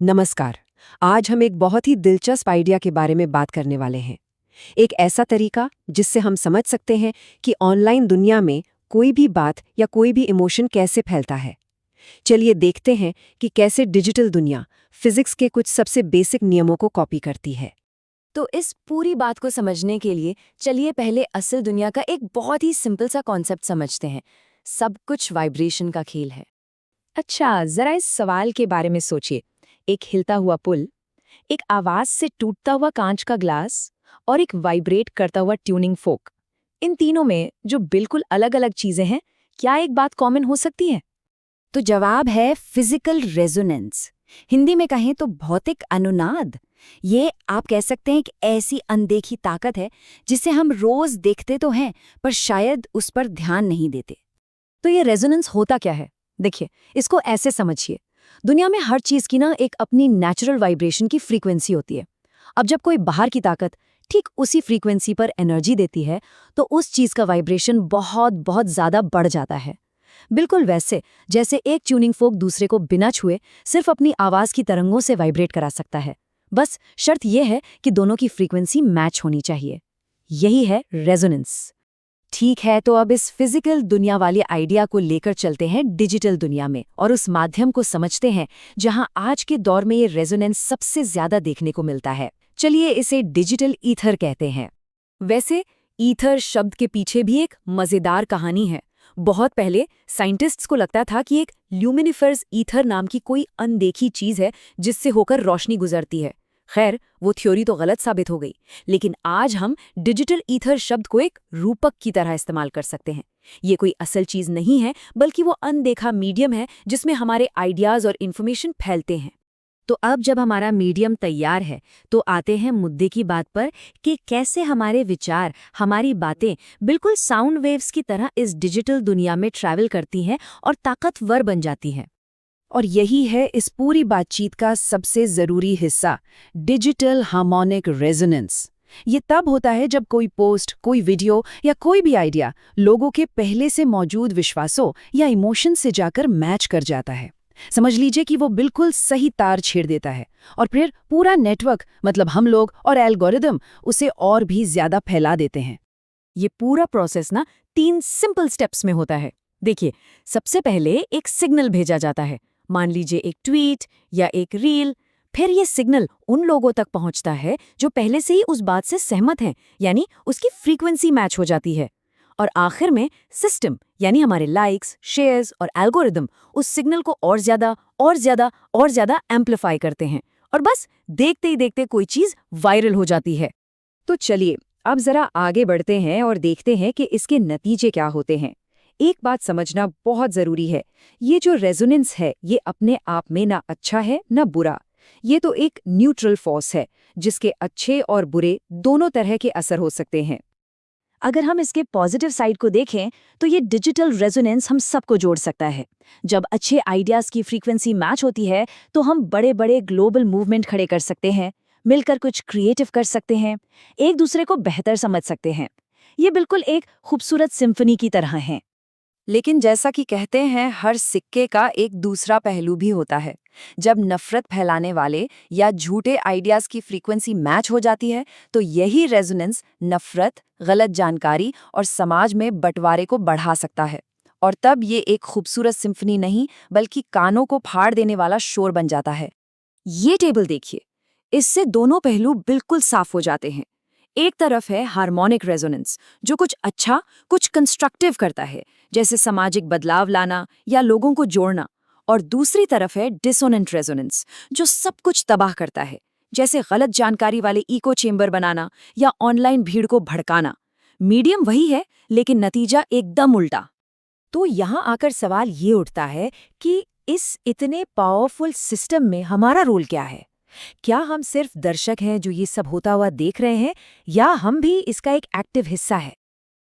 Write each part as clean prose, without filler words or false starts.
नमस्कार। आज हम एक बहुत ही दिलचस्प आइडिया के बारे में बात करने वाले हैं। एक ऐसा तरीका जिससे हम समझ सकते हैं कि ऑनलाइन दुनिया में कोई भी बात या कोई भी इमोशन कैसे फैलता है। चलिए देखते हैं कि कैसे डिजिटल दुनिया फिजिक्स के कुछ सबसे बेसिक नियमों को कॉपी करती है। तो इस पूरी बात को समझने के लिए चलिए पहले असल दुनिया का एक बहुत ही सिंपल सा कॉन्सेप्ट समझते हैं। सब कुछ वाइब्रेशन का खेल है। अच्छा, जरा इस सवाल के बारे में सोचिए। एक हिलता हुआ पुल, एक आवाज से टूटता हुआ कांच का ग्लास और एक वाइब्रेट करता हुआ ट्यूनिंग फोक। इन तीनों में जो बिल्कुल अलग-अलग चीजें हैं, क्या एक बात कॉमन हो सकती है? तो जवाब है फिजिकल रेजोनेंस। हिंदी में कहें तो भौतिक अनुनाद। ये आप कह सकते हैं कि ऐसी अनदेखी ताकत है जिसे हम रोज देखते तो हैं पर शायद उस पर ध्यान नहीं देते। तो ये रेजोनेंस होता क्या है? देखिए, इसको ऐसे समझिए। दुनिया में हर चीज की ना एक अपनी नेचुरल वाइब्रेशन की फ्रीक्वेंसी होती है। अब जब कोई बाहर की ताकत ठीक उसी फ्रीक्वेंसी पर एनर्जी देती है, तो उस चीज का वाइब्रेशन बहुत बहुत ज्यादा बढ़ जाता है। बिल्कुल वैसे जैसे एक ट्यूनिंग फोक दूसरे को बिना छुए सिर्फ अपनी आवाज की तरंगों से वाइब्रेट करा सकता है। बस शर्त यह है कि दोनों की फ्रीक्वेंसी मैच होनी चाहिए। यही है रेजोनेंस। ठीक है, तो अब इस फिजिकल दुनिया वाली आइडिया को लेकर चलते हैं डिजिटल दुनिया में और उस माध्यम को समझते हैं जहां आज के दौर में ये रेजोनेंस सबसे ज्यादा देखने को मिलता है। चलिए इसे डिजिटल ईथर कहते हैं। वैसे ईथर शब्द के पीछे भी एक मजेदार कहानी है। बहुत पहले साइंटिस्ट्स को लगता था कि एक ल्यूमिनिफर्स ईथर नाम की कोई अनदेखी चीज है जिससे होकर रोशनी गुजरती है। खैर, वो थ्योरी तो गलत साबित हो गई, लेकिन आज हम डिजिटल ईथर शब्द को एक रूपक की तरह इस्तेमाल कर सकते हैं। ये कोई असल चीज नहीं है, बल्कि वो अनदेखा मीडियम है जिसमें हमारे आइडियाज और इन्फॉर्मेशन फैलते हैं। तो अब जब हमारा मीडियम तैयार है तो आते हैं मुद्दे की बात पर कि कैसे हमारे विचार, हमारी बातें बिल्कुल साउंड वेव्स की तरह इस डिजिटल दुनिया में ट्रैवल करती हैं और ताकतवर बन जाती हैं। और यही है इस पूरी बातचीत का सबसे जरूरी हिस्सा, डिजिटल हार्मोनिक रेजोनेंस। ये तब होता है जब कोई पोस्ट, कोई वीडियो या कोई भी आइडिया लोगों के पहले से मौजूद विश्वासों या इमोशन से जाकर मैच कर जाता है। समझ लीजिए कि वो बिल्कुल सही तार छेड़ देता है और फिर पूरा नेटवर्क, मतलब हम लोग और एल्गोरिदम, उसे और भी ज्यादा फैला देते हैं। ये पूरा प्रोसेस ना 3 सिंपल स्टेप्स में होता है। देखिए, सबसे पहले एक सिग्नल भेजा जाता है, मान लीजिए एक ट्वीट या एक रील। फिर ये सिग्नल उन लोगों तक पहुंचता है जो पहले से ही उस बात से सहमत हैं, यानी उसकी फ्रीक्वेंसी मैच हो जाती है। और आखिर में सिस्टम, यानी हमारे लाइक्स, शेयर्स और एल्गोरिदम उस सिग्नल को और ज्यादा और ज्यादा और ज्यादा एम्पलीफाई करते हैं और बस देखते ही देखते कोई चीज वायरल हो जाती है। तो चलिए अब जरा आगे बढ़ते हैं और देखते हैं कि इसके नतीजे क्या होते हैं। एक बात समझना बहुत जरूरी है, ये जो रेजोनेंस है ये अपने आप में ना अच्छा है ना बुरा। ये तो एक न्यूट्रल फोर्स है जिसके अच्छे और बुरे दोनों तरह के असर हो सकते हैं। अगर हम इसके पॉजिटिव साइड को देखें तो ये डिजिटल रेजोनेंस हम सबको जोड़ सकता है। जब अच्छे आइडियाज की फ्रीक्वेंसी मैच होती है तो हम बड़े बड़े ग्लोबल मूवमेंट खड़े कर सकते हैं, मिलकर कुछ क्रिएटिव कर सकते हैं, एक दूसरे को बेहतर समझ सकते हैं। ये बिल्कुल एक खूबसूरत सिम्फनी की तरह है। लेकिन जैसा कि कहते हैं, हर सिक्के का एक दूसरा पहलू भी होता है। जब नफरत फैलाने वाले या झूठे आइडियाज की फ्रीक्वेंसी मैच हो जाती है तो यही रेजोनेंस नफरत, गलत जानकारी और समाज में बंटवारे को बढ़ा सकता है। और तब ये एक खूबसूरत सिम्फनी नहीं बल्कि कानों को फाड़ देने वाला शोर बन जाता है। ये टेबल देखिए, इससे दोनों पहलू बिल्कुल साफ हो जाते हैं। एक तरफ है हार्मोनिक रेजोनेंस, जो कुछ अच्छा, कुछ कंस्ट्रक्टिव करता है, जैसे सामाजिक बदलाव लाना या लोगों को जोड़ना। और दूसरी तरफ है डिसोनेंट रेजोनेंस, जो सब कुछ तबाह करता है, जैसे गलत जानकारी वाले इको चेंबर बनाना या ऑनलाइन भीड़ को भड़काना। मीडियम वही है, लेकिन नतीजा एकदम उल्टा। तो यहाँ आकर सवाल ये उठता है कि इस इतने पावरफुल सिस्टम में हमारा रोल क्या है? क्या हम सिर्फ दर्शक हैं जो ये सब होता हुआ देख रहे हैं, या हम भी इसका एक एक्टिव हिस्सा है?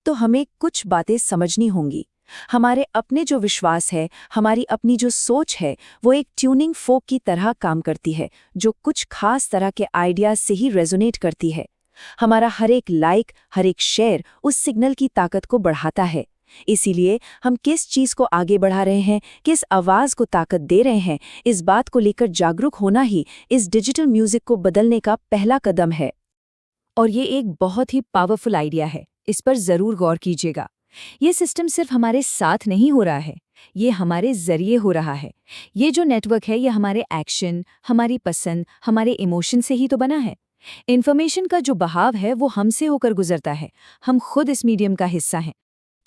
तो हमें कुछ बातें समझनी होंगी। हमारे अपने जो विश्वास है, हमारी अपनी जो सोच है, वो एक ट्यूनिंग फोक की तरह काम करती है, जो कुछ खास तरह के आइडियाज से ही रेजोनेट करती है। हमारा हर एक लाइक, हर एक शेयर उस सिग्नल की ताकत को बढ़ाता है। इसीलिए हम किस चीज को आगे बढ़ा रहे हैं, किस आवाज को ताकत दे रहे हैं, इस बात को लेकर जागरूक होना ही इस डिजिटल म्यूजिक को बदलने का पहला कदम है। और ये एक बहुत ही पावरफुल आइडिया है, इस पर जरूर गौर कीजिएगा। ये सिस्टम सिर्फ हमारे साथ नहीं हो रहा है, ये हमारे जरिए हो रहा है। ये जो नेटवर्क है ये हमारे एक्शन, हमारी पसंद, हमारे इमोशन से ही तो बना है। इन्फॉर्मेशन का जो बहाव है वो हमसे होकर गुजरता है, हम खुद इस मीडियम का हिस्सा हैं।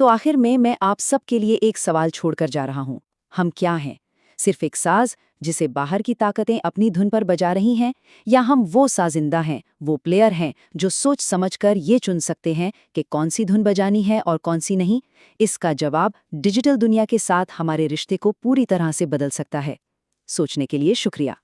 तो आखिर में मैं आप सबके लिए एक सवाल छोड़कर जा रहा हूं। हम क्या हैं? सिर्फ एक साज जिसे बाहर की ताकतें अपनी धुन पर बजा रही हैं, या हम वो साजिंदा हैं, वो प्लेयर हैं जो सोच समझकर ये चुन सकते हैं कि कौन सी धुन बजानी है और कौन सी नहीं? इसका जवाब डिजिटल दुनिया के साथ हमारे रिश्ते को पूरी तरह से बदल सकता है। सोचने के लिए शुक्रिया।